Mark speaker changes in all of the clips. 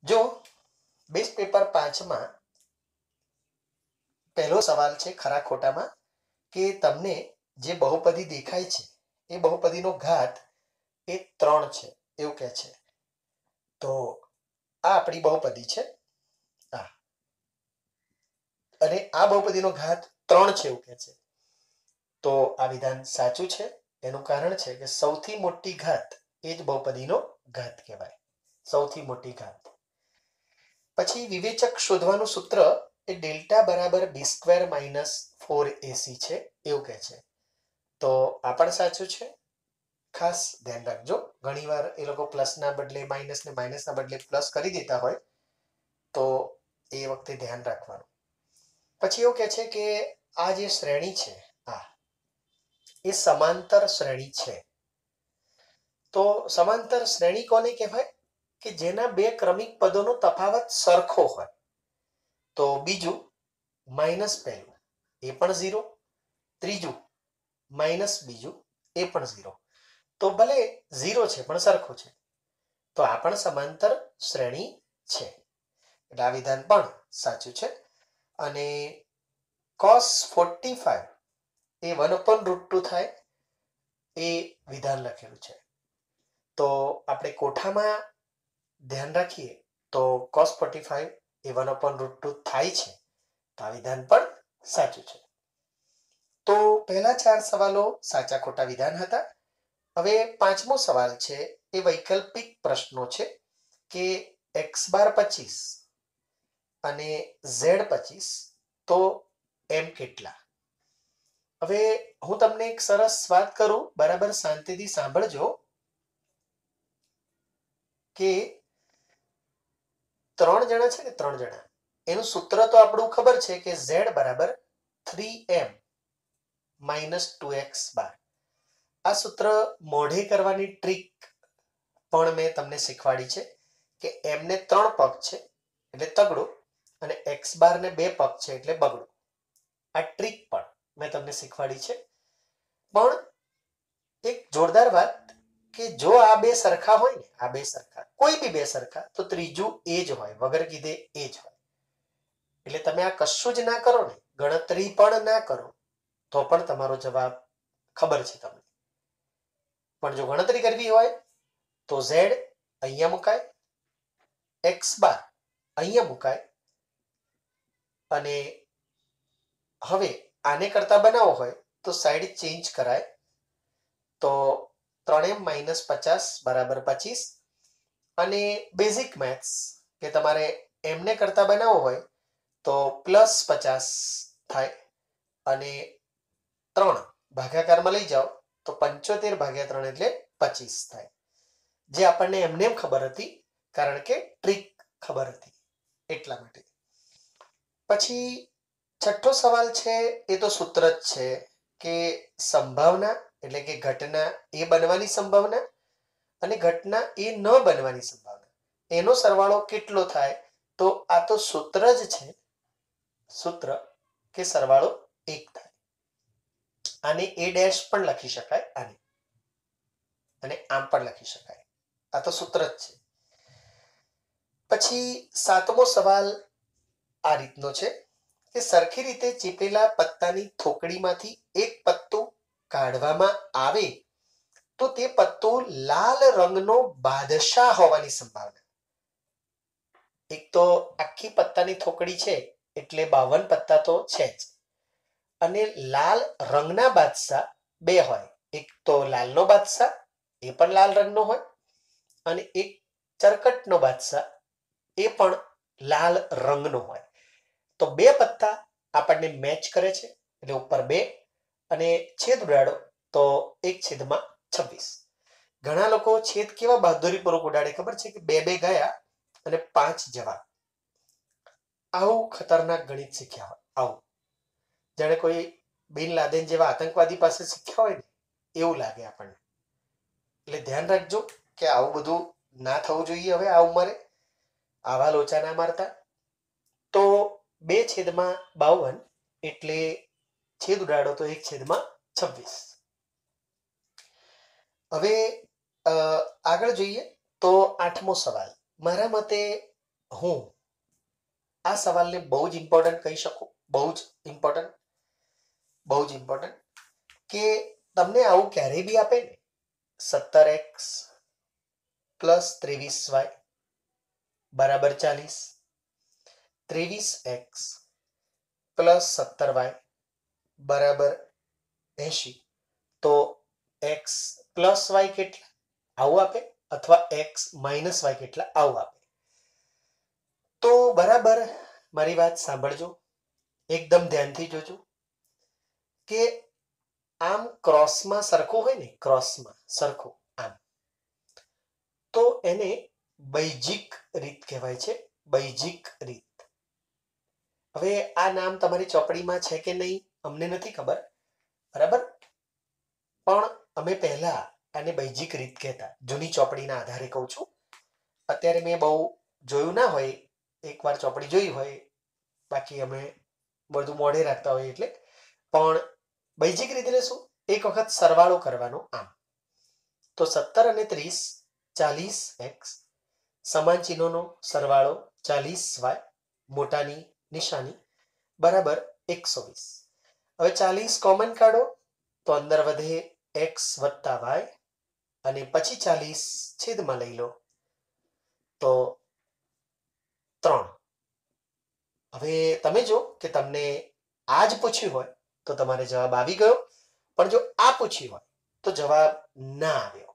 Speaker 1: જો best paper 5માં પહેલો સવાલ છે ખરા ખોટામાં કે તમને જે બહુપદી દેખાય છે એ બહુપદીનો ઘાત એ 3 છે એવું કહે છે. તો આ આપણી બહુપદી છે આ, અને આ બહુપદીનો ઘાત 3 છે એવું કહે છે. તો આ વિધાન સાચું છે. એનું કારણ છે કે સૌથી મોટી ઘાત એ જ બહુપદીનો ઘાત કહેવાય, સૌથી મોટી ઘાત. પછી વિવેચક શોધવાનું સૂત્ર એ ડેલ્ટા બરાબર બી સ્ક્વેર માઇનસ 4ac છે એવું કહે છે. તો આ પણ સાચું છે. ખાસ ધ્યાન રાખજો, ઘણીવાર એ લોકો પ્લસના બદલે માઇનસ ને માઇનસના બદલે પ્લસ કરી દેતા હોય, તો એ વખતે ધ્યાન રાખવાનું. પછી એવું કહે છે કે આ જે શ્રેણી છે આ એ સમાંતર શ્રેણી છે. તો સમાંતર શ્રેણી કોને કહેવાય? કે જેના બે ક્રમિક પદોનો તફાવત સરખો હોય. તો બીજું માઇનસ પહેલું એ પણ 0, ત્રીજું માઇનસ બીજું એ પણ 0. તો ભલે 0 છે પણ સરખો છે, તો આ પણ સમાંતર શ્રેણી છે. એટલે આ વિધાન પણ સાચું છે. અને cos 45 એ 1/√2 થાય એ વિધાન લખેલું છે. તો આપણે કોઠામાં ધ્યાન રાખીએ તો cos 45 એ 1/√2 થાય છે. તો આ વિધાન પણ સાચું છે. તો પહેલા 4 સવાલો સાચા ખોટા વિધાન હતા. હવે 5મો સવાલ છે એ વૈકલ્પિક પ્રશ્નો છે કે x બાર 25 અને z 25 તો m કેટલા? હવે હું તમને એક સરસ વાત કરું, બરાબર શાંતિથી સાંભળજો. કે 3 જણા છે ને 3 જણા, એનું સૂત્ર તો આપણું ખબર છે કે z બરાબર 3m માઇનસ 2x બાર. આ સૂત્ર મોઢે કરવાની ટ્રીક પણ મેં તમને શીખવાડી છે કે m ને 3 પગ છે એટલે તગડું, અને x બાર ને 2 પગ છે એટલે બગડું. આ ટ્રીક પણ મેં તમને શીખવાડી છે. પણ એક જોરદાર વાત કે જો આ બે સરખા હોય ને, આ બે સરખા, કોઈ બી બે સરખા, તો ત્રીજું એ જ હોય, વગર કીધે એ જ હોય. એટલે તમે આ કશું જ ના કરો ને, ગણતરી પણ ના કરો, તો પણ તમારો જવાબ ખબર છે તમને. પણ જો ગણતરી કરવી હોય તો z અહીંયા મુકાય, x બાર અહીંયા મુકાય, અને હવે આને કરતા બનાવવો હોય તો સાઈડ ચેન્જ કરાય. તો 3m માઇનસ 50 બરાબર 25, અને બેઝિક મેથ્સ કે તમારે એમને કરતા બનાવવો હોય તો પ્લસ 50 થાય, અને 3 ભાગાકારમાં લઈ જાઓ તો 75 ભાગ્યા 3 એટલે 25 થાય. જે આપણને એમને એમ ખબર હતી, કારણ કે ટ્રીક ખબર હતી એટલા માટે. પછી 6થો સવાલ છે એ તો સૂત્ર જ છે કે સંભાવના એટલે કે ઘટના એ બનવાની સંભાવના અને ઘટના એ ન બનવાની સંભાવના, એનો સરવાળો કેટલો થાય? તો આ તો સૂત્ર જ છે, સૂત્ર કે સરવાળો 1 થાય. આને a ડેશ પણ લખી શકાય, આને, અને આમ પણ લખી શકાય. આ તો સૂત્ર જ છે. પછી 7મો સવાલ આ રીતનો છે કે સરખી રીતે ચીપેલા પત્તાની થોકડીમાંથી એક પત્તું કાઢવામાં આવે તો તે પત્તો લાલ રંગનો બાદશાહ હોવાની સંભાવના. એક તો આખી પત્તાની થોકડી છે એટલે 52 પત્તા તો છે જ, અને લાલ રંગના બાદશાહ બે હોય, એક તો લાલનો બાદશાહ એ પણ લાલ રંગનો હોય, અને એક ચરકટનો બાદશાહ એ પણ લાલ રંગનો હોય. તો બે પત્તા આપણને મેચ કરે છે એટલે ઉપર 2, અને છેદ ઉડાડો તો 1/26. ઘણા લોકો છેદ કેવા બહાદુરીપૂર્વક ઉડાડે ખબર છે કે 2 2 ગયા અને 5 જવાબ. આવું ખતરનાક ગણિત શીખ્યા હોય, આવું જાણે કોઈ બિન લાદેન જેવા આતંકવાદી પાસે શીખ્યા હોય ને એવું લાગે આપણને. એટલે ધ્યાન રાખજો કે આવું બધું ના થવું જોઈએ. હવે આ ઉંમરે આવા લોચા ના મારતા. તો 2/52 એટલે છેદ ઉડાડો તો 1/26. હવે આગળ જોઈએ તો 8મો સવાલ. મારા મતે હું આ સવાલને બહુ જ ઇમ્પોર્ટન્ટ કહી શકું, બહુ જ ઇમ્પોર્ટન્ટ, બહુ જ ઇમ્પોર્ટન્ટ, કે તમને આવું ક્યારેય બી આપે ને 17x પ્લસ 23y બરાબર 40, 23x પ્લસ 17y બરાબર 80, તો x પ્લસ વાય કેટલા આવું આપે, અથવા x માઇનસ વાય કેટલા આવું આપે. તો બરાબર મારી વાત સાંભળજો, એકદમ ધ્યાનથી જોજો કે આમ ક્રોસમાં સરખું હોય ને, ક્રોસમાં સરખું આમ, તો એને બૈજિક રીત કહેવાય છે, બૈજિક રીત. હવે આ નામ તમારી ચોપડીમાં છે કે નહીં અમને નથી ખબર, બરાબર, પણ અમે પહેલા આને બૈજિક રીત કહેતા, જૂની ચોપડીના આધારે કહું છું. અત્યારે મેં બહુ જોયું ના હોય, એકવાર ચોપડી જોઈ હોય, બાકી અમે બધું મોઢે રાખતા હોઈએ એટલે. પણ બૈજિક રીત એટલે શું? એક વખત સરવાળો કરવાનો આમ, તો 17 અને 30 40x, સમાન ચિહ્નોનો સરવાળો 40y, મોટાની નિશાની બરાબર 120. હવે 40 કોમન કાઢો તો અંદર વધે x વત્તા y, અને પછી 40 છેદમાં લઈ લો તો 3. હવે તમે જો કે તમને આ જ પૂછ્યું હોય તો તમારે જવાબ આવી ગયો, પણ જો આ પૂછ્યું હોય તો જવાબ ના આવ્યો.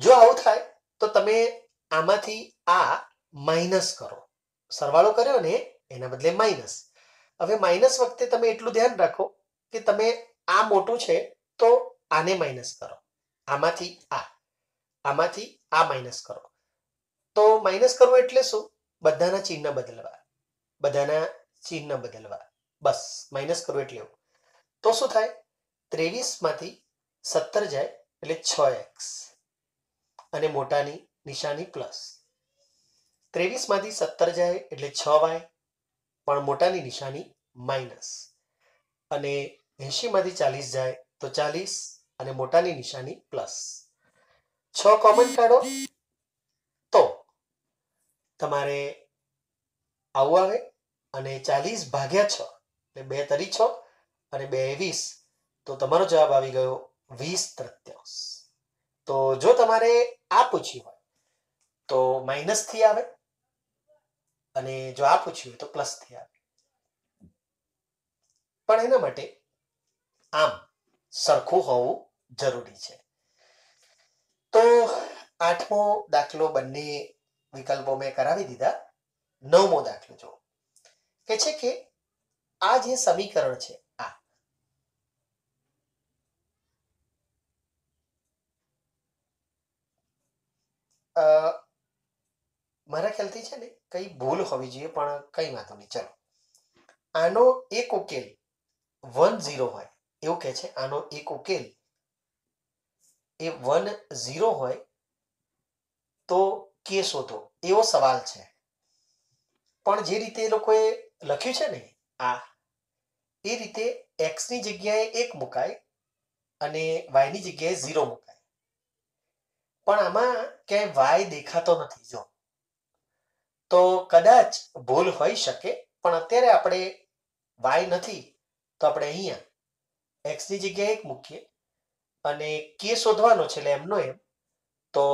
Speaker 1: જો આવું થાય તો તમે આમાંથી આ માઇનસ કરો, સરવાળો કર્યો ને એના બદલે માઇનસ. હવે માઇનસ વખતે તમે એટલું ધ્યાન રાખો કે તમે આ મોટું છે તો આને માઇનસ કરો, આમાંથી આ માઇનસ કરો. તો માઇનસ કરવું એટલે શું? બધાના ચિહ્ન બદલવા, બધાના ચિહ્ન બદલવા, બસ માઇનસ કરવું એટલે એવું. તો શું થાય? 23 માંથી 17 જાય એટલે 6x, અને મોટાની નિશાની પ્લસ. 23 માંથી 17 જાય એટલે 6y, પણ મોટાની નિશાની માઇનસ. અને 80 માંથી 40 જાય તો 40, અને મોટાની નિશાની પ્લસ. 6 કોમન કાઢો તો તમારે આવું આવે, અને 40 ભાગ્યા 6 એટલે 2 તરી 6 અને 2 20, તો તમારો જવાબ આવી ગયો 20/3. તો જો તમારે આ પૂછ્યું હોય તો માઇનસ થી આવે, અને જો આ પૂછ્યું હોય તો પ્લસ થી આવે. પણ એના માટે આમ સરખું હોવું જરૂરી છે. તો 8મો દાખલો બંને વિકલ્પો મેં કરાવી દીધા. 9મો દાખલો જો કે છે કે આ જે સમીકરણ છે મારા ખ્યાલથી છે ને કઈ ભૂલ હોવી જોઈએ, પણ કઈ વાંધો નહીં, ચલો. આનો એક ઉકેલ 10 હોય એવું કે છે, આનો એક ઉકેલ એ 10 હોય તો કે શોધો એવો સવાલ છે. પણ જે રીતે એ લોકોએ લખ્યું છે ને આ, એ રીતે x ની જગ્યાએ 1 મુકાય અને y ની જગ્યાએ 0 મુકાય. પણ આમાં ક્યાંય y દેખાતો નથી જો, તો કદાચ ભૂલ હોઈ શકે. પણ અત્યારે આપણે y નથી તો આપણે અહીંયા x ની જગ્યાએ 1 મૂકીએ, અને k શોધવાનો છે એટલે એમનો એમ, તો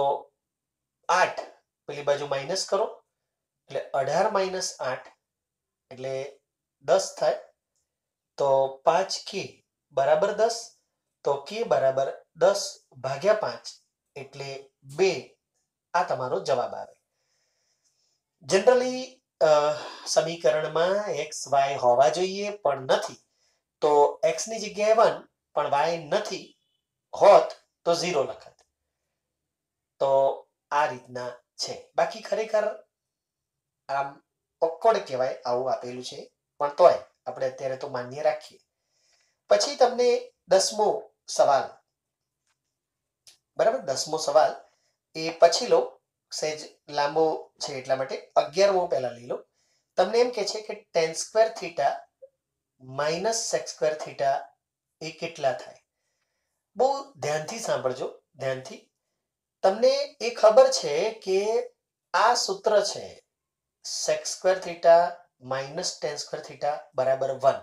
Speaker 1: 8 પેલી બાજુ માઇનસ કરો એટલે 18 માઇનસ 8 એટલે 10 થાય. તો 5k બરાબર 10, તો k બરાબર 10 ભાગ્યા 5 એટલે 2. આ તમારો જવાબ આવે. જનરલી સમીકરણમાં x y હોવા જોઈએ પણ નથી, તો x ની જગ્યાએ 1 પણ y નથી હોત તો 0 લખત. તો આ રીતના છે. બાકી ખરેખર આમ ઓકવર્ડ કહેવાય આવું આપેલું છે, પણ તોય આપણે અત્યારે તો માન્ય રાખીએ. પછી તમને 10મો સવાલ, બરાબર, 10મો સવાલ એ પછી લો, સહેજ લાંબો છે એટલા માટે. 11મો પહેલા લઈ લો. તમને એમ કે છે કે tan² theta minus sec² theta એ કેટલા થાય? બહુ ધ્યાનથી સાંભળજો, ધ્યાનથી. તમને એ ખબર છે કે આ સૂત્ર છે sec square theta minus tan square theta બરાબર 1.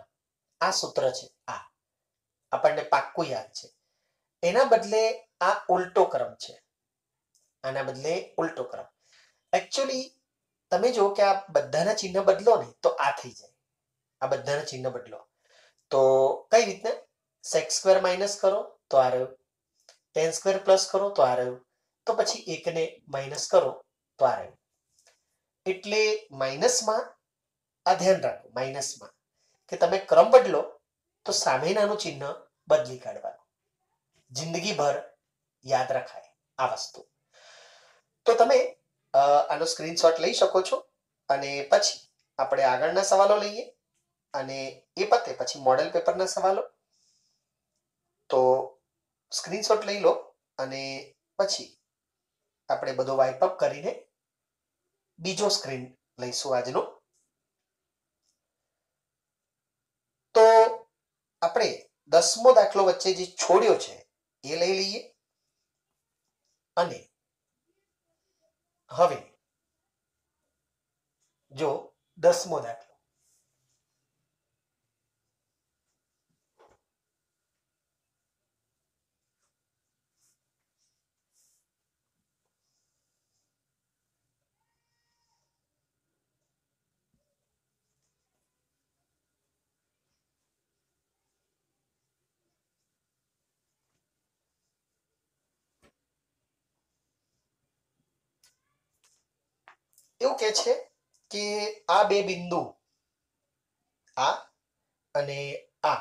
Speaker 1: આ સૂત્ર છે, આ આપણને પાક્કું યાદ છે. એના બદલે આ ઉલટો ક્રમ છે, આના બદલે ઉલટો ક્રમ. એકચ્યુઅલી તમે જો કે આ બધાના ચિહ્ન બદલો ને તો આ થઈ જાય. આ બધાના ચિહ્ન બદલો તો કઈ રીતના? sec સ્ક્વેર માઇનસ કરો તો આ રહ્યું, tan સ્ક્વેર પ્લસ કરો તો આ રહ્યું, તો પછી એકને માઇનસ કરો તો આ રહ્યું. એટલે માઇનસમાં આ ધ્યાન રાખો, માઇનસમાં કે તમે ક્રમ બદલો તો સામેનાનું ચિહ્ન બદલી કાઢવાનું. જિંદગીભર યાદ રખાય આ વસ્તુ. તો તમે આનો સ્ક્રીનશોટ લઈ શકો છો અને પછી આપણે આગળના સવાલો લઈએ અને એ પતે પછી મોડેલ પેપરના સવાલો. તો સ્ક્રીનશોટ લઈ લો અને પછી આપણે બધો વાઇપ અપ કરીને બીજો સ્ક્રીન લઈશું આજનો. તો આપણે 10મો દાખલો વચ્ચે જે છોડ્યો છે એ લઈ લઈએ અને હવે જો 10મો દાખલો. એવું કે છે કે આ બે બિંદુ, આ અને આ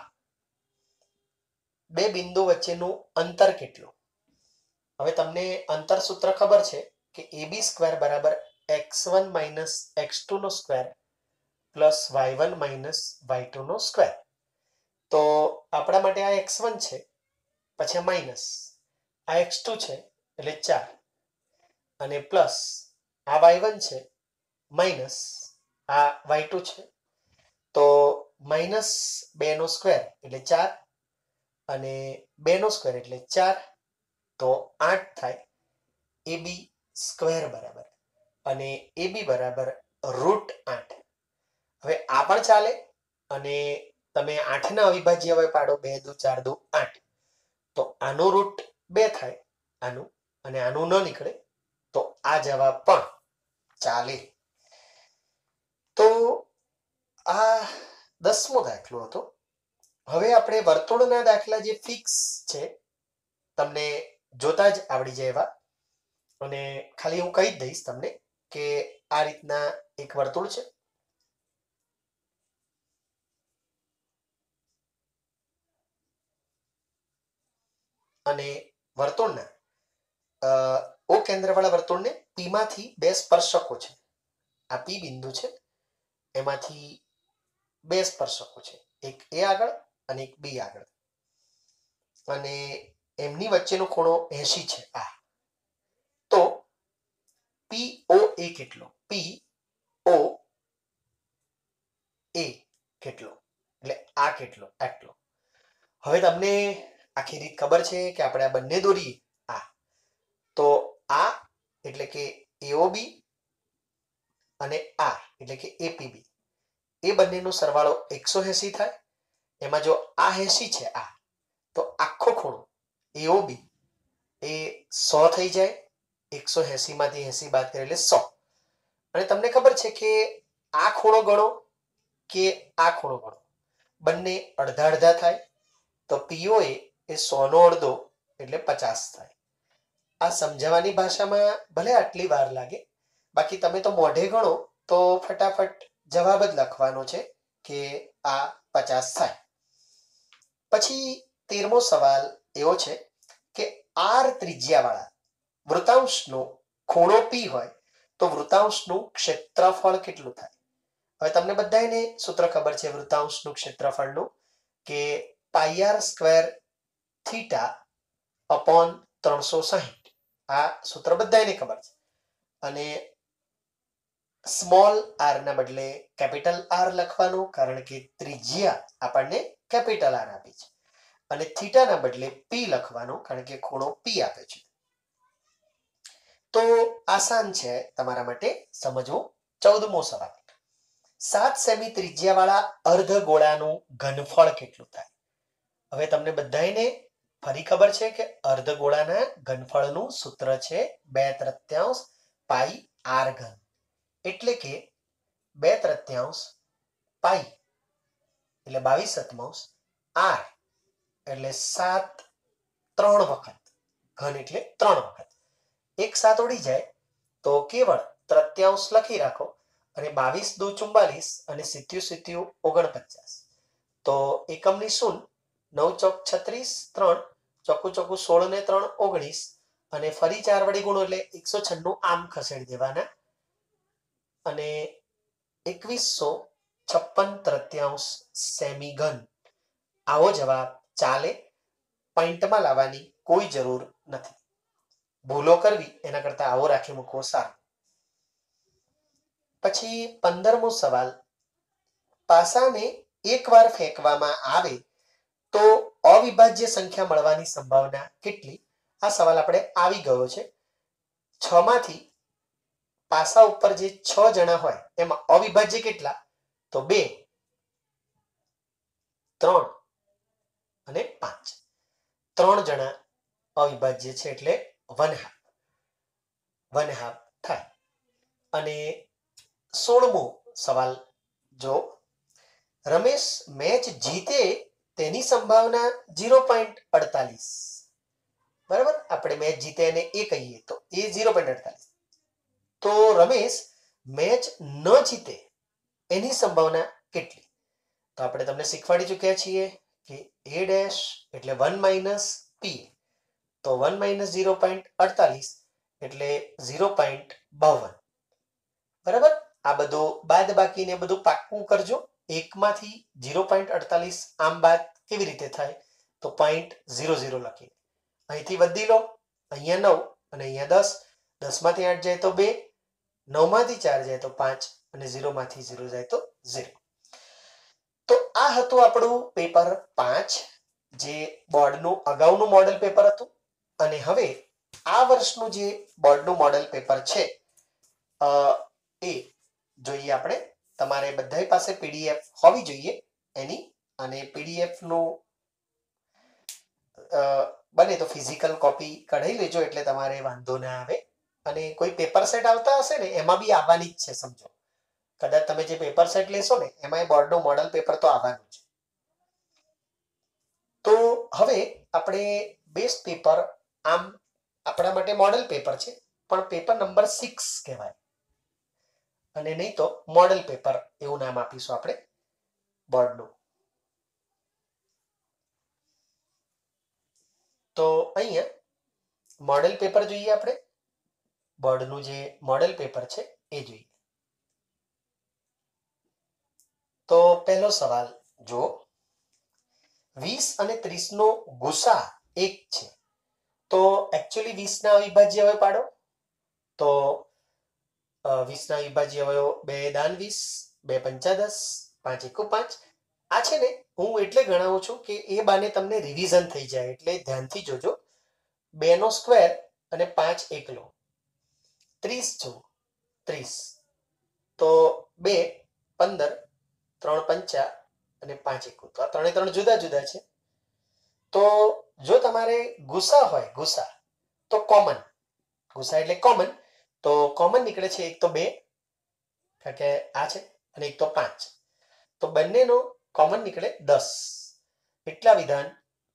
Speaker 1: બે બિંદુ વચ્ચેનું અંતર કેટલું? હવે તમને અંતર સૂત્ર ખબર છે કે AB સ્ક્વેર બરાબર x1 માઇનસ x2 નો square plus y1 minus y2 નો સ્ક્વેર. તો આપણા માટે આ x1 છે, પછી આ માઇનસ, આ x2 છે એટલે 4 અને પ્લસ આ y1 છે માઇનસ આ y2 છે. તો માઇનસ 2 નો સ્ક્વેર એટલે 4 અને 2 નો સ્ક્વેર એટલે 4, તો 8 થાય. AB સ્ક્વેર બરાબર અને AB બરાબર √8. હવે આ પણ ચાલે અને તમે 8ના અવિભાજ્ય હવે પાડો, 2 દુ 4 દુ 8, તો આનું રૂટ 2 થાય, આનું, અને આનું ન નીકળે તો આ જવાબ પણ ચાલે. તો આ 10મો દાખલો હતો. હવે આપણે વર્તુળના દાખલા જે ફિક્સ છે તમને જોતા જ આવડી જાય એવા, અને ખાલી હું કહી જ દઈશ તમને કે આ રીતના એક વર્તુળ છે અને વર્તુળના ઓ કેન્દ્રવાળા વર્તુળને P માંથી બે સ્પર્શકો છે. આ P બિંદુ છે, એમાંથી બે સ્પર્શકો છે, એક એ આગળ અને એક બી આગળ, અને એમની વચ્ચેનો ખૂણો 80 છે. આ તો POA કેટલો? POA કેટલો? એટલે આ કેટલો? આટલો. હવે તમને આખી રીત ખબર છે કે આપણે આ બંને દોરીએ, આ તો આ એટલે કે AOB અને આ એટલે કે APB, એ બંનેનો સરવાળો 180 થાય. એમાં જો આ 80 છે, આ તો આખો ખૂણો AOB એ 100 થઈ જાય. 180 માંથી 80 બાદ કરીએ એટલે 100. અને તમને ખબર છે કે આ ખૂણો ગણો કે આ ખૂણો ગણો, બંને અડધા અડધા થાય. તો POA એ 100 નો અડધો એટલે 50 થાય. આ સમજાવવાની ભાષામાં ભલે આટલી વાર લાગે, બાકી તમે તો મોઢે ગણો તો ફટાફટ જવાબ જ લખવાનો છે કે આ 50 થાય. પછી 13મો સવાલ એવો છે કે R ત્રિજ્યાવાળા વૃતાંશનો ખૂણો P હોય તો વૃતાંશનું ક્ષેત્રફળ કેટલું થાય? હવે તમને બધાને સૂત્ર ખબર છે વૃતાંશનું ક્ષેત્રફળનું, કે πr સ્ક્વેર થીટા અપોન 360. આ સૂત્ર બધાને ખબર છે. અને સ્મોલ r ના બદલે કેપિટલ R લખવાનું, કારણ કે ત્રિજ્યા આપણને કેપિટલ R આપી છે, અને થીટાના બદલે P લખવાનું કારણ કે ખૂણો P આપે છે. તો આસાન છે તમારા માટે સમજવું. 14મો સવાલ, 7 સેમી ત્રિજ્યાવાળા અર્ધગોળાનું ઘનફળ કેટલું થાય? હવે તમને બધાને ફરી ખબર છે કે અર્ધગોળાના ઘનફળનું સૂત્ર છે 2/3 પાઈ આર ઘન, એટલે કે 2/3 પાઈ એટલે 22/7 આર એટલે 7 3 વખત, ઘન એટલે 3 વખત. એક 7 ઉડી જાય તો કેવળ તૃતીયાંશ લખી રાખો અને 22 દુ 44 અને 77 49. તો એકમની શૂન્ય, 9 ચોક 36, 3 ચોખ્ખું ચોખ્ખું 16 ને 3 19 અને ફરી 4 વડે ગુણો એટલે 196 આમ ખસેડી દેવાના અને 2156 સેમી ઘન. આવો જવાબ ચાલે, પોઈન્ટમાં લાવવાની કોઈ જરૂર નથી. ભૂલો કરવી એના કરતા આવો રાખી મૂકવો સારું. પછી 15મો સવાલ, પાસાને એકવાર ફેંકવામાં આવે તો અવિભાજ્ય સંખ્યા મળવાની સંભાવના કેટલી? આ સવાલ આપણે આવી ગયો છે. 6 માંથી પાસા ઉપર જે 6 જણા હોય એમાં અવિભાજ્ય કેટલા? તો 2, 3 અને 5. 3 જણા અવિભાજ્ય છે એટલે 1/2 થાય. અને 16મો સવાલ જો, રમેશ મેચ જીતે તેની સંભાવના 0.48. બરાબર, આપણે મેચ જીતે અને એ કહીએ તો એ 0.48. તો રમેશ મેચ ન જીતે એની સંભાવના કેટલી? તો આપણે તમને શીખવાડી ચૂક્યા છીએ કે a ડેશ એટલે 1 - p, તો 1 - 0.48 એટલે 0.52. બરાબર, આ બધું બાદ બાકીને બધું પાક્કું કરજો. 1 માંથી 0.48 આમ બાદ કેવી રીતે થાય? તો 0.00 લખી અહીંથી વધી લો, અહીંયા 9 અને અહીંયા 10, 10 માંથી 8 જાય તો 2, 9 માંથી 4 જાય તો 5 અને 0 માંથી 0 જાય તો 0. તો આ હતું આપણું પેપર 5, જે બોર્ડનું અગાઉનું મોડેલ પેપર હતું. અને હવે આ વર્ષનું જે બોર્ડનું મોડેલ પેપર છે એ જોઈએ આપણે. તમારે બધાય પાસે પીડીએફ હોવી જોઈએ એની, અને પીડીએફ નું બને તો ફિઝિકલ કોપી કઢાઈ લેજો એટલે તમારે વાંધો ના આવે. અને કોઈ પેપર સેટ આવતા હશે ને એમાં બી આવવાની જ છે, સમજો. કદાચ તમે જે પેપર સેટ લેશો ને એમાં બોર્ડનું મોડલ પેપર તો આવવાનું છે. તો હવે આપણે બેસ્ટ પેપર, આમ આપણા માટે મોડેલ પેપર છે પણ પેપર નંબર 6 કહેવાય, અને નહીં તો મોડેલ પેપર એવું નામ આપીશું આપણે બોર્ડનું. તો અહીંયા મોડેલ પેપર જોઈએ આપણે. બોર્ડનું જે મોડેલ પેપર છે એ જોઈએ. તો પહેલો સવાલ જો, 20 અને 30 નો ગુસા 1 છે, તો એકચ્યુઅલી 20 ના અવિભાજ્ય હવે પાડો. તો 20 ના અવિભાજ્ય અવયવો 2 દાન 20, 2 પંચા 10, 5 એકુ 5. આ છે ને હું એટલે ગણાવું છું કે એ બાને તમને રિવિઝન થઈ જાય, એટલે ધ્યાનથી જોજો. 2 નો સ્ક્વેર અને 5 એકલો, 30 જો 30, તો 2 15, 3 પંચા અને 5 એકુ, તો આ ત્રણે ત્રણ જુદા જુદા છે. તો જો તમારે ગુસા હોય, ગુસા તો કોમન, ગુસા એટલે કોમન, તો કોમન નીકળે છે. એક તો 2 કારણ કે આ છે, અને એક તો 5, તો બંનેનો કોમન નીકળે 10. એટલા વિધાન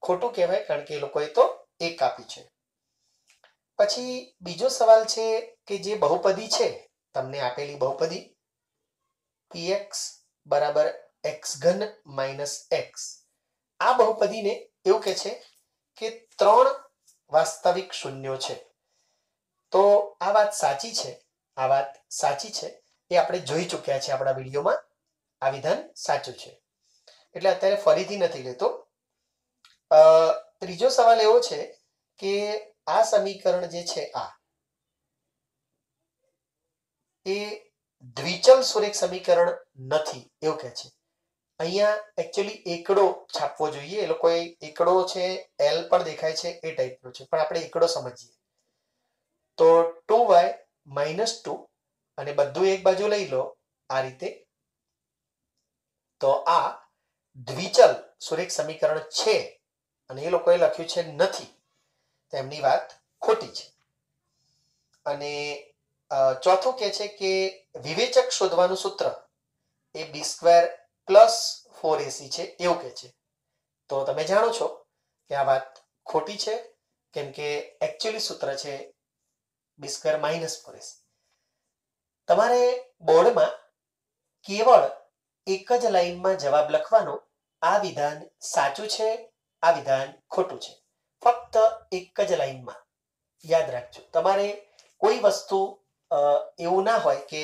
Speaker 1: ખોટું કહેવાય કારણ કે એ લોકોએ તો 1 આપી છે. પછી બીજો સવાલ છે કે જે બહુપદી છે, તમને આપેલી બહુપદી px બરાબર x3 - x, આ બહુપદીને એવું કહે છે કે 3 વાસ્તવિક શૂન્યો છે. તો આ વાત સાચી છે, આ વાત સાચી છે, એ આપણે જોઈ ચૂક્યા છે આપણા વિડીયોમાં. આ વિધાન સાચું છે એટલે અત્યારે ફરીથી નથી લેતો. ત્રીજો સવાલ એવો છે કે આ સમીકરણ જે છે આ એ દ્વિચલ સુરેખ સમીકરણ નથી એવું કહે છે. અહીંયા એકચ્યુઅલી એકડો છાપવો જોઈએ. એ લોકોએ એકડો છે, એલ પણ દેખાય છે એ ટાઈપનો છે, પણ આપણે એકડો સમજીએ. તો 2y -2 અને બધું એક બાજુ લઈ લો આ રીતે. તો આ દ્વિચલ સુરેખ સમીકરણ છે અને એ લોકોએ લખ્યું છે નથી, તેમની વાત ખોટી છે. અને ચોથું કે છે કે વિવેચક શોધવાનું સૂત્ર એ b² + 4ac છે એવું કે છે. તો તમે જાણો છો કે આ વાત ખોટી છે, કેમ કે એકચ્યુઅલી સૂત્ર છે b² - 4ac. તમારે બોર્ડમાં કેવળ એક જ લાઈનમાં જવાબ લખવાનો, આ વિધાન સાચું છે, આ વિધાન ખોટું છે, ફક્ત એક જ લાઈનમાં યાદ રાખજો. તમારે કોઈ વસ્તુ એવું ના હોય કે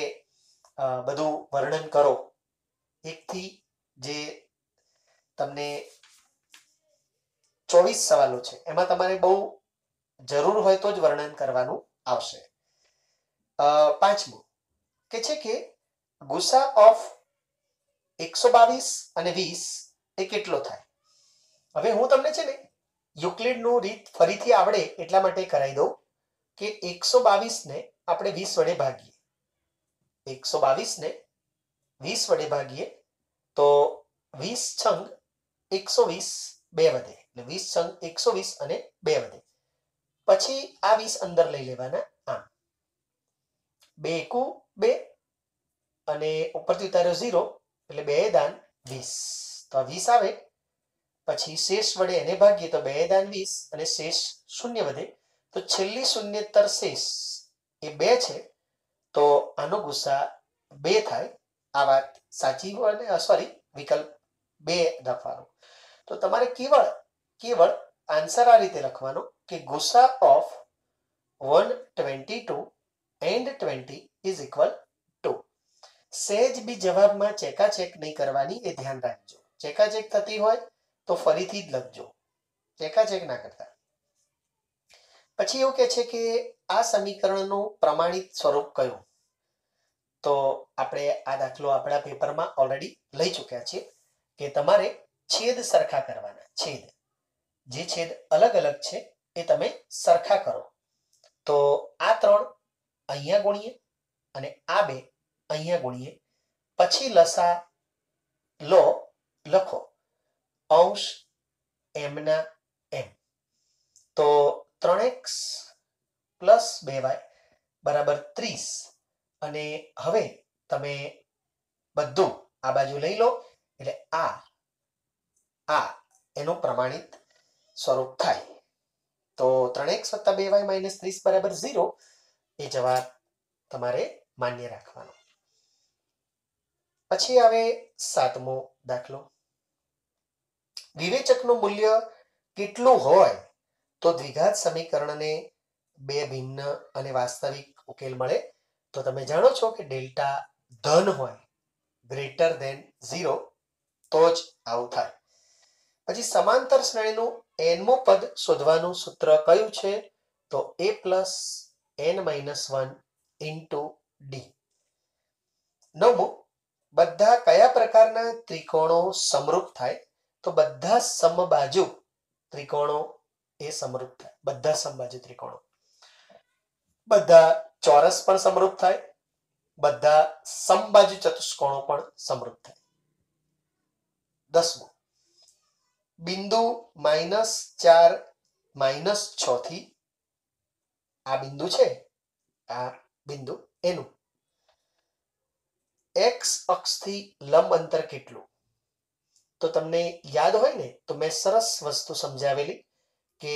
Speaker 1: બધું વર્ણન કરો. એકથી જે તમને 24 સવાલો છે એમાં તમારે બહુ જરૂર હોય તો જ વર્ણન કરવાનું આવશે. પાંચમું કે છે કે ગુસા ઓફ 122 અને 20 એ કેટલો થાય? હવે હું તમને છે ને યુક્લિડનું રીત ફરીથી આવડે એટલા માટે કરાવી દઉં કે 122 ને આપણે 20 વડે ભાગીએ. 122 ને 20 વડે ભાગીએ તો 20 છંગ 120 બે વધે, એટલે 20 છંગ 120 અને 2 વધે. પછી આ 20 અંદર લઈ લેવાના, આમ 2 એકુ 2 અને ઉપરથી ઉતાર્યો 0 એટલે 2 દાન 20. તો આ 20 આવે. પછી શેષ વડે એને ભાગીએ તો 2 દાન 20 અને શેષ 0 વધે. તો છેલ્લી શૂન્યતર શેષ એ 2 છે. તો આનો ગુસા 2 થાય. આ વાત સાચી હોય, સોરી, વિકલ્પ 2 લખવાનો. તો તમારે કેવળ આન્સર આ રીતે લખવાનો કે ગુસા of 122 and 20 is equal to. સહેજ બી જવાબમાં ચેકાચેક નહીં કરવાની, એ ધ્યાન રાખજો. ચેકાચેક થતી હોય તો ફરીથી જ લખજો, ચેકાચેક ના કરતા. પછી એવું કે છે કે આ સમીકરણનું પ્રમાણિત સ્વરૂપ કયું? તો આપણે આ દાખલો આપણા પેપરમાં ઓલરેડી લઈ ચૂક્યા છીએ કે તમારે છેદ સરખા કરવાના. જે છેદ અલગ અલગ છે એ તમે સરખા કરો. તો આ 3 અહીંયા ગુણીએ અને આ 2 અહીંયા ગુણીએ. પછી લસા લખો અંશ એમના એમ. તો 3x + 2y = 30. અને હવે તમે બધું આ બાજુ લઈ લો એટલે આ એનું પ્રમાણિત સ્વરૂપ થાય. તો 3x + 2y - 30 = 0 એ જવાબ તમારે માન્ય રાખવાનો. પછી આવે 7મો દાખલો. વિવેચકનું મૂલ્ય કેટલું હોય તો દ્વિઘાત સમીકરણને બે ભિન્ન અને વાસ્તવિક ઉકેલ મળે? તો તમે જાણો છો કે ડેલ્ટા ધન હોય, >0, તો જ આવું થાય. પછી સમાંતર શ્રેણીનું nમો પદ શોધવાનું સૂત્ર કયું છે? તો a + n - 1 * d. 9મું બધા કયા પ્રકારના ત્રિકોણો સમરૂપ થાય? તો બધા સમબાજુ ત્રિકોણો એ સમરૂપ થાય. બધા સમબાજુ ત્રિકોણો. બધા ચોરસ પણ સમરૂપ થાય, બધા સમબાજુ ચતુષ્કોણો પણ સમરૂપ થાય. 10મું બિંદુ -4 - 6 થી આ બિંદુ છે, આ બિંદુ એનું x અક્ષથી લંબ અંતર કેટલું? તો તમને યાદ હોય ને તો મેં સરસ વસ્તુ સમજાવેલી કે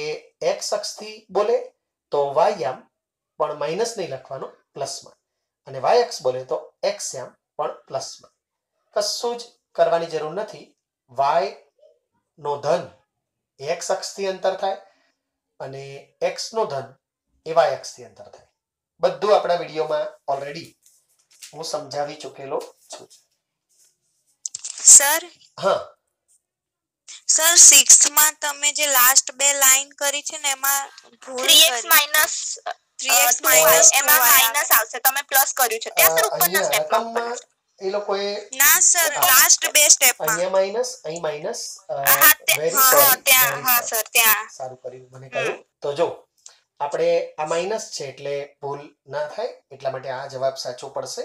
Speaker 1: x અક્ષથી બોલે તો y યામ પણ માઇનસ નહીં લખવાનો, પ્લસમાં, અને y અક્ષ બોલે તો x યામ પણ પ્લસમાં. કશું જ કરવાની જરૂર નથી. y નો ધન એ x અક્ષથી અંતર થાય અને x નો ધન એ y અક્ષથી અંતર થાય. બધું આપણા વિડીયોમાં ઓલરેડી હું સમજાવી ચૂકેલો છું.
Speaker 2: સર,
Speaker 1: હા
Speaker 2: સર 6th માં તમે જે લાસ્ટ બે લાઈન કરી છે ને એમાં ભૂલ
Speaker 3: 3x - 2y એમાં માઈનસ આવશે, તમે પ્લસ કર્યું છે ત્યાં સર ઉપરના સ્ટેપમાં
Speaker 1: રકમમાં એ લોકોએ
Speaker 2: ના સર, લાસ્ટ બે સ્ટેપમાં
Speaker 1: અહીંયા માઇનસ, અહીં માઇનસ.
Speaker 3: હા
Speaker 1: વેરી
Speaker 3: હા
Speaker 1: સોરી,
Speaker 3: ત્યાં, હા સર ત્યાં
Speaker 1: સારું કર્યું મને કહ્યું. તો જો આપણે આ માઇનસ છે એટલે ભૂલ ના થાય એટલા માટે આ જવાબ સાચો પડશે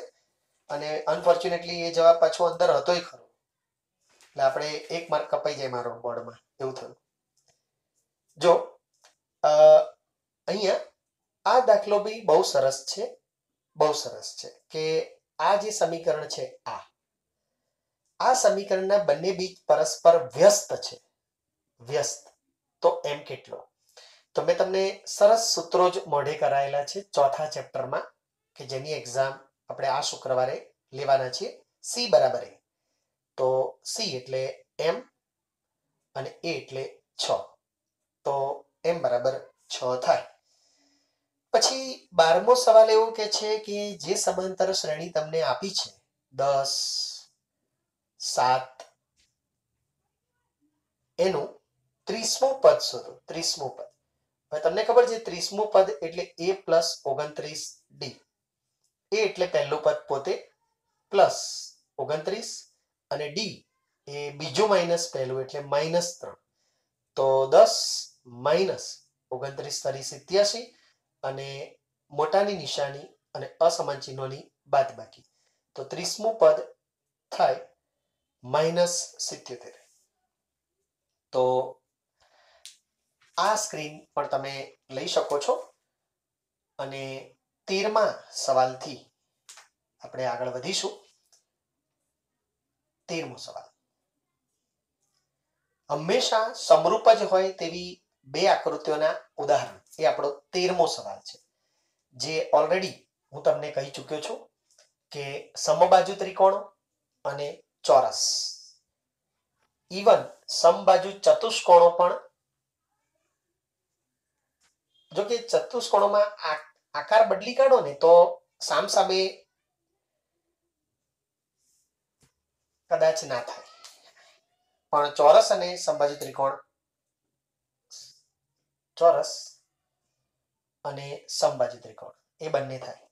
Speaker 1: અને અનફોર્ચ્યુનેટલી એ જવાબ પાછો અંદર હતોય ખરો એટલે આપણે 1 માર્ક કપાઈ જાય મારો બોર્ડમાં એવું થયું. જો અહીંયા આ દાખલો બી બહુ સરસ છે કે આ જે સમીકરણ છે આ સમીકરણના બંને બીજ પરસ્પર વ્યસ્ત છે. વ્યસ્ત તો એમ કેટલો? તો મેં તમને સરસ સૂત્રો જ મોઢે કરાયેલા છે ચોથા ચેપ્ટરમાં કે જેની એક્ઝામ આપણે આ શુક્રવારે લેવાના છીએ. સી બરાબર એ, તો સી એટલે એમ અને એ એટલે 6, તો એમ બરાબર 6 થાય. પછી 12મો સવાલ એવો કે છે કે જે સમાંતર શ્રેણી તમને આપી છે 10, 7 એનું 30મું પદ શોધો. 30મું પદ. હવે તમને ખબર છે 30મું પદ એટલે a પ્લસ 29d. a એટલે પહેલું પદ પોતે પ્લસ 29 અને d એ બીજું માઇનસ પહેલું એટલે -3. તો 10 માઇનસ 29 તારી 87 અને મોટાની નિશાની અને અસમાન ચિહ્નોની બાદબાકી. તો 30મું પદ થાય -77. તો આ સ્ક્રીન પણ તમે લઈ શકો છો અને 13મા સવાલથી આપણે આગળ વધીશું. 13મો સવાલ. હંમેશા સમરૂપ જ હોય તેવી બે આકૃતિઓના ઉદાહરણ. એ આપણો 13મો સવાલ છે જે ઓલરેડી હું તમને કહી ચૂક્યો છું કે સમબાજુ ત્રિકોણ અને ચોરસ. ઇવન સમબાજુ ચતુષ્કોણો પણ. જો કે ચતુષ્કોણોમાં આકાર બદલી કાઢો ને તો સામસામે કદાચ ના થાય, પણ ચોરસ અને સમબાજુ ત્રિકોણ, ચોરસ અને સમબાજુ ત્રિકોણ એ બંને થાય.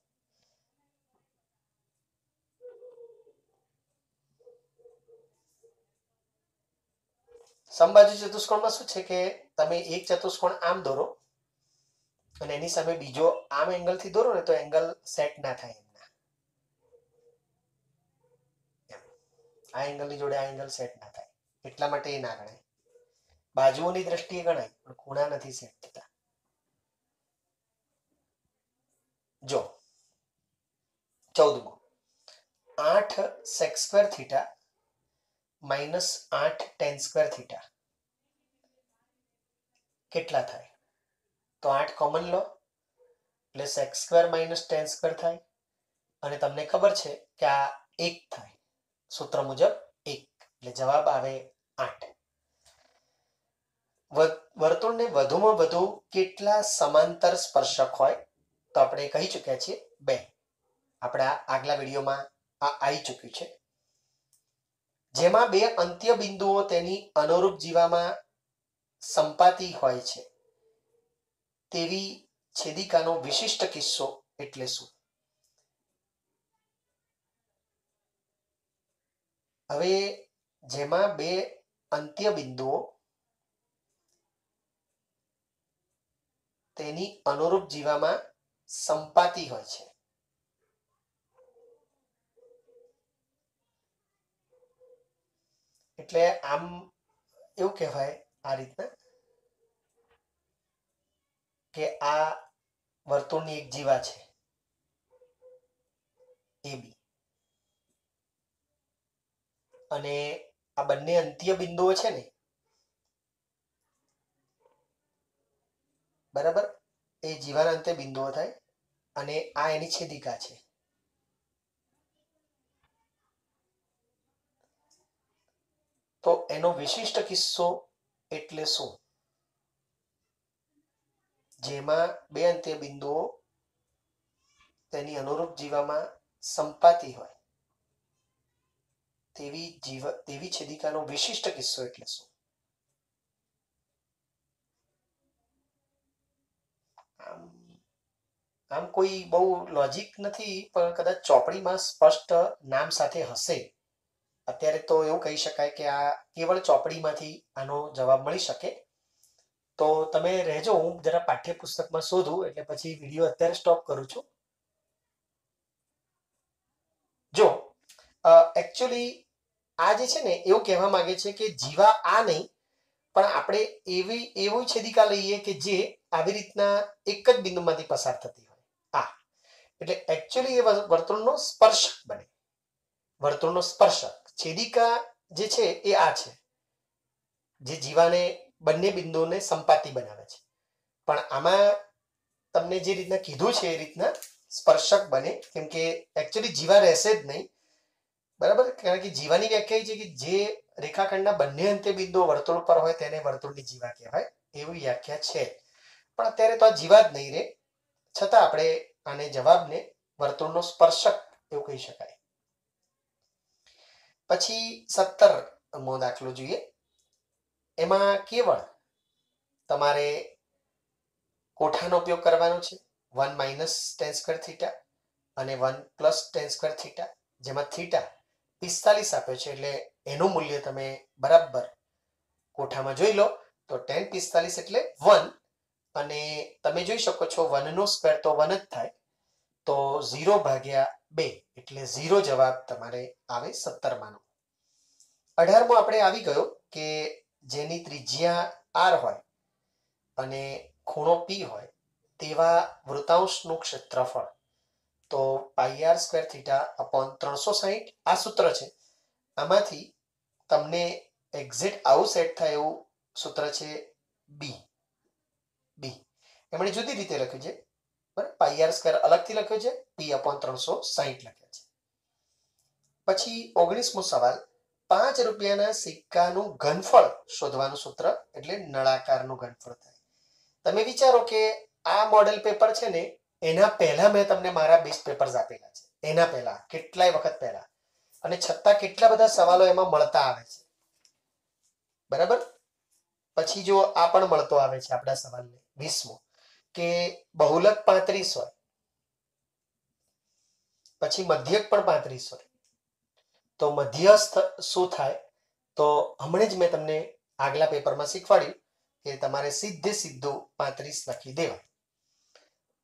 Speaker 1: સમબાજુ ચતુષ્કોણમાં શું છે કે તમે એક ચતુષ્કોણ આમ દોરો અને એની સામે બીજો આમ એંગલ થી દોરો ને તો એંગલ સેટ ના થાય. આ એંગલની જોડે આ એંગલ સેટ ના થાય એટલા માટે એ ના ગણાય. બાજુઓની દ્રષ્ટિએ ગણાય પણ ખૂણા નથી સેટ થતા. જો 14મો 8 sec square theta minus 8 tan square theta કેટલા થાય? તો 8 કોમન લો એટલે sec square minus tan square થાય અને તમને ખબર છે કે આ 1 થાય. સૂત્ર મુજબ 1 એટલે જવાબ આવે 8. વર્તુળને વધુમાં વધુ કેટલા સમાંતર સ્પર્શક હોય? તો આપણે કહી ચૂક્યા છીએ 2. આપણા આગલા વિડીયોમાં આ આવી ચૂક્યું છે. જેમાં બે અંત્ય બિંદુઓ તેની અનુરૂપ જીવામાં સંપાતી હોય છે તેવી છેદિકાનો વિશિષ્ટ કિસ્સો એટલે શું? હવે જેમાં બે અંત્ય બિંદુઓ તેની અનુરૂપ જીવામાં સંપાતી હોય છે એટલે આમ એવું કહેવાય આ રીતના કે આ વર્તુળની એક જીવા છે AB અને આ બંને અંત્ય બિંદુઓ છે ને બરાબર, એ જીવાના અંતે બિંદુઓ થાય અને આ એની છેદિકા છે. તો એનો વિશિષ્ટ કિસ્સો એટલે શું? જેમાં બે અંત્ય બિંદુઓ તેની અનુરૂપ જીવામાં સંપાતી હોય તેવી છેદિકાનો વિશિષ્ટ કિસ્સો એટલે શું? આમ કોઈ બહુ લોજિક નથી પણ કદાચ ચોપડીમાં સ્પષ્ટ નામ સાથે હશે. અત્યારે તો એવું કહી શકાય કે આ કેવળ ચોપડીમાંથી આનો જવાબ મળી શકે. તો તમે રહેજો, હું જરા પાઠ્યપુસ્તકમાં શોધું એટલે પછી વિડીયો અત્યારે સ્ટોપ કરું છું. જો એકચ્યુઅલી આ જે છે ને એવું કહેવા માંગે છે કે જીવા આ નહીં, પણ આપણે એવું છેદિકા લઈએ કે જે આવી રીતના એક જ બિંદુમાંથી પસાર થતી હોય. આ એટલે એકચ્યુઅલી એ વર્તુળનો સ્પર્શક બને. વર્તુળનો સ્પર્શક છેદિકા જે છે એ આ છે, જે જીવાને બંને બિંદુઓને સંપાતી બનાવે છે. પણ આમાં તમને જે રીતના કીધું છે એ રીતના સ્પર્શક બને, કેમ કે એકચ્યુઅલી જીવા રહેશે જ નહીં, બરાબર. કારણ કે જીવાની વ્યાખ્યા છે કે જે રેખાખંડના બંને અંતે બિંદુઓ વર્તુળ પર હોય તેને વર્તુળની જીવા કહેવાય, એવી વ્યાખ્યા છે. પણ અત્યારે તો આ જીવા જ નહીં રહે, છતાં આપણે આને જવાબને વર્તુળનો સ્પર્શક એવું કહી શકાય. પછી 17મો દાખલો જોઈએ. એમાં કેવળ તમારે કોઠાનો ઉપયોગ કરવાનો છે. 1 માઇનસ tan સ્ક્વેર થીટા અને 1 પ્લસ tan સ્ક્વેર થીટા, જેમાં થીટા 45 આપ્યો છે એટલે એનું મૂલ્ય તમે બરાબર કોઠામાં જોઈ લો. તો tan 45 એટલે 1, અને તમે જોઈ શકો છો 1 નો સ્ક્વેર તો 1 જ થાય, તો 0 ભાગ્યા 2 એટલે 0 જવાબ તમારે આવે 17માનો. 18મો આપણે આવી ગયો કે જેની ત્રિજ્યા r હોય અને ખૂણો p હોય તેવા વૃતાંશનું ક્ષેત્રફળ. તો πr સ્ક્વેર થીટા અપોન 360 આ સૂત્ર છે. આમાંથી તમને એક્ઝેક્ટ આવું સેટ થાય એવું સૂત્ર છે બી. એમણે જુદી રીતે લખ્યું છે, બરાબર. πr સ્ક્વેર અલગથી લખ્યો છે, p અપોન 360 લખ્યો છે. પછી 19મો સવાલ, 5 રૂપિયાના સિક્કાનું ઘનફળ શોધવાનું સૂત્ર, એટલે નળાકારનું ઘનફળ થાય. તમે વિચારો કે આ મોડેલ પેપર છે ને એના પહેલા મેં તમને મારા બેસ્ટ પેપર્સ આપેલા છે, એના પહેલા કેટલાય વખત પહેલા, અને છતાં કેટલા બધા સવાલો એમાં મળતા આવે છે, બરાબર. પછી જો આ પણ મળતો આવે છે આપણા સવાલને 20મો, કે બહુલક 35 હોય પછી મધ્યક પણ 35 હોય, તો મધ્યસ્થ શું થાય? તો હમણાં જ મેં તમને આગલા પેપરમાં શીખવાડ્યું કે તમારે સીધું 35 લખી દેવા.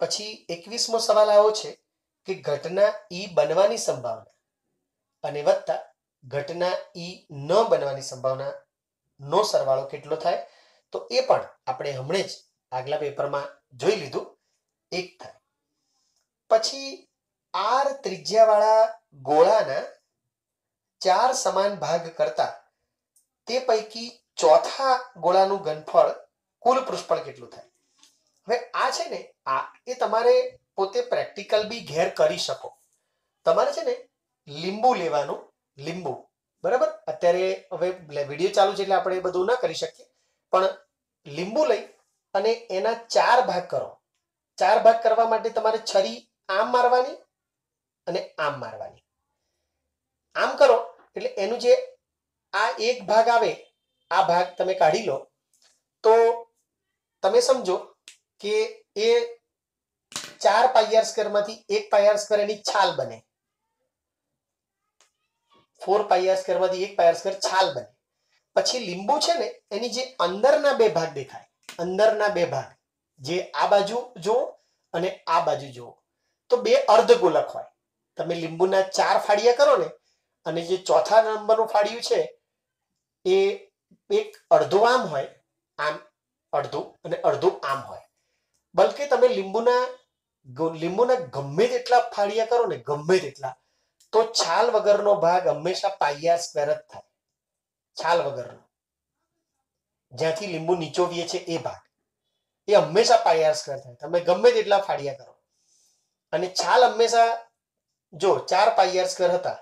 Speaker 1: પછી 21મો સવાલ આવો છે કે ઘટના ઈ બનવાની સંભાવના અને વત્તા ઘટના ઈ ન બનવાની સંભાવના નો સરવાળો કેટલો થાય? તો એ પણ આપણે હમણાં જ આગલા પેપરમાં જોઈ લીધું, 1 થાય. પછી r ત્રિજ્યાવાળા ગોળાના 4 સમાન ભાગ કરતા તે પૈકી ચોથા ગોળાનું ઘનફળ કુલ પૃષ્ઠફળ કેટલું થાય? હવે આ છે ને આ એ તમારે પોતે પ્રેક્ટિકલ બી ઘેર કરી શકો. તમારે છે ને લીંબુ લેવાનું, લીંબુ, બરાબર. અત્યારે હવે વિડીયો ચાલુ છે એટલે આપણે એ બધું ના કરી શકીએ, પણ લીંબુ લઈ અને એના 4 ભાગ કરો. 4 ભાગ કરવા માટે તમારે છરી આમ મારવાની અને આમ મારવાની. આમ કરો એટલે એનું જે આ એક ભાગ આવે, આ ભાગ તમે કાઢી લો, તો તમે સમજો કે એ 4 πr સ્ક્વેરમાંથી 1 πr સ્ક્વેર એની છાલ બને, 4 πr સ્ક્વેરમાંથી 1 πr સ્ક્વેર છાલ બને. પછી લીંબુ છે ને એની જે અંદરના 2 ભાગ દેખાય, અંદરના 2 ભાગ, જે આ બાજુ જુઓ અને આ બાજુ જુઓ, તો 2 અર્ધગોલક હોય. તમે લીંબુના 4 ફાડિયા કરો ને, અને જે ચોથા નંબરનું ફાડિયું છે એ એક અડધું આમ હોય, આમ અડધું, અને અડધું આમ હોય. બલકે તમે લીંબુના ગમે તેટલા ફાડિયા કરો ને, ગમે તેટલા, તો છાલ વગરનો ભાગ હંમેશા πr સ્ક્વેર જ થાય. છાલ વગરનો, જ્યાંથી લીંબુ નીચોવીએ છે એ ભાગ, એ હંમેશા πr સ્ક્વેર થાય. તમે ગમે તેટલા ફાડિયા કરો, અને છાલ હંમેશા, જો 4 πr સ્ક્વેર હતા,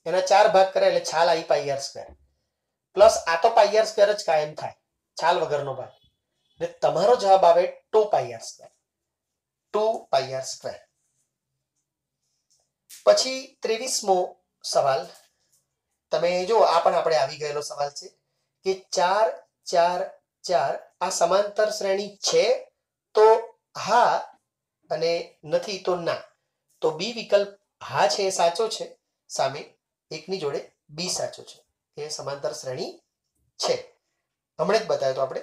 Speaker 1: એના 4 ભાગ કર્યા એટલે છાલ આવી πr સ્ક્વેર, પ્લસ આ તો πr સ્ક્વેર જ કાયમ થાય, છાલ વગરનો ભાગ. એટલે તમારો જવાબ આવે 2 πr સ્ક્વેર, 2 πr સ્ક્વેર. પછી 23મો સવાલ, તમે જો આ પણ આપણે આવી ગયેલો સવાલ છે કે 4 4 4 આ સમાંતર શ્રેણી છે તો હા, અને નથી તો ના. તો બી વિકલ્પ હા છે એ સાચો છે, સામે એકની જોડે બી સાચો છે, એ સમાંતર શ્રેણી છે. હમણાં જ બતાવ્યો તો આપણે.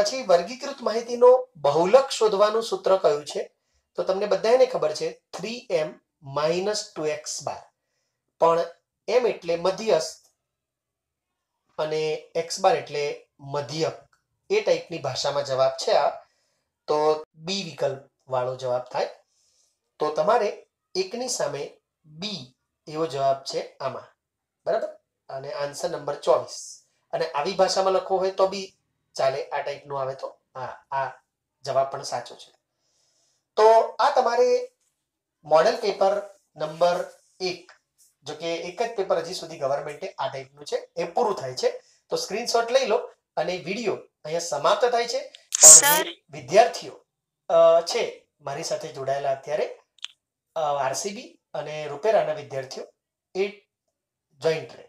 Speaker 1: પછી વર્ગીકૃત માહિતીનો બહુલક શોધવાનું સૂત્ર કયું છે? તો તમને બધાને ખબર છે 3m - 2x બાર. પણ m એટલે મધ્યસ્થ અને x બાર એટલે મધ્યક. એ ટાઈપની ભાષામાં જવાબ છે આ. તો બી વિકલ્પ વાળો જવાબ થાય. તો તમારે એકની સામે બી એવો જવાબ છે આમાં. બરાબર? અને આન્સર નંબર 24. અને આવી ભાષામાં લખવો હોય તો બી ચાલે. આ ટાઈપનું આવે તો આ જવાબ પણ સાચો છે. તો આ તમારે મોડેલ પેપર નંબર 1, જો કે એક જ પેપર હજી સુધી ગવર્મેન્ટે આ ટાઈપનું છે, એ પૂરું થાય છે. તો સ્ક્રીનશોટ લઈ લો અને વિડીયો અહીંયા સમાપ્ત થાય છે.
Speaker 2: સર
Speaker 1: વિદ્યાર્થીઓ છે મારી સાથે જોડાયેલા અત્યારે આરસીબી અને રૂપેરાના વિદ્યાર્થીઓ એ જોઈન્ટ રહે.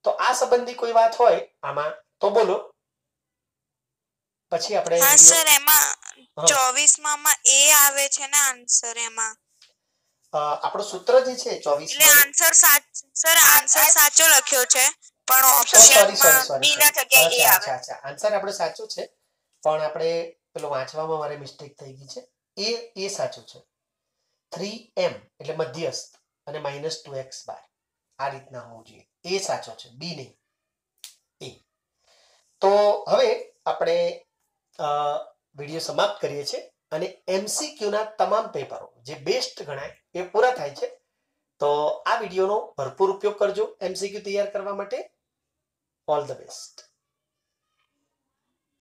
Speaker 1: તો આ સંબંધી કોઈ વાત હોય આમાં તો બોલો, પછી આપણે
Speaker 2: હા સર એમાં 24 માં એ આવે છે ને આન્સર એમાં
Speaker 1: આપણો સૂત્ર જે છે 24
Speaker 2: એટલે આન્સર સાચો લખ્યો છે પણ ઓપ્શનમાં
Speaker 3: બી ના જગ્યાએ એ આવે.
Speaker 1: અચ્છા આન્સર આપણો સાચો છે પણ આપણે પેલો વાંચવામાં મારે મિસ્ટેક થઈ ગઈ છે. એ સાચું છે. 3m એટલે મધ્યસ્થ અને -2x બાર આ રીતના હોવું જોઈએ. એ સાચો છે, બી નહીં. એ તો હવે આપણે વિડીયો સમાપ્ત કરીએ છીએ અને MCQ ના તમામ પેપરો જે બેસ્ટ ગણાય એ પૂરા થાય છે. તો આ વિડીયોનો ભરપૂર ઉપયોગ કરજો MCQ તૈયાર કરવા માટે. All the best.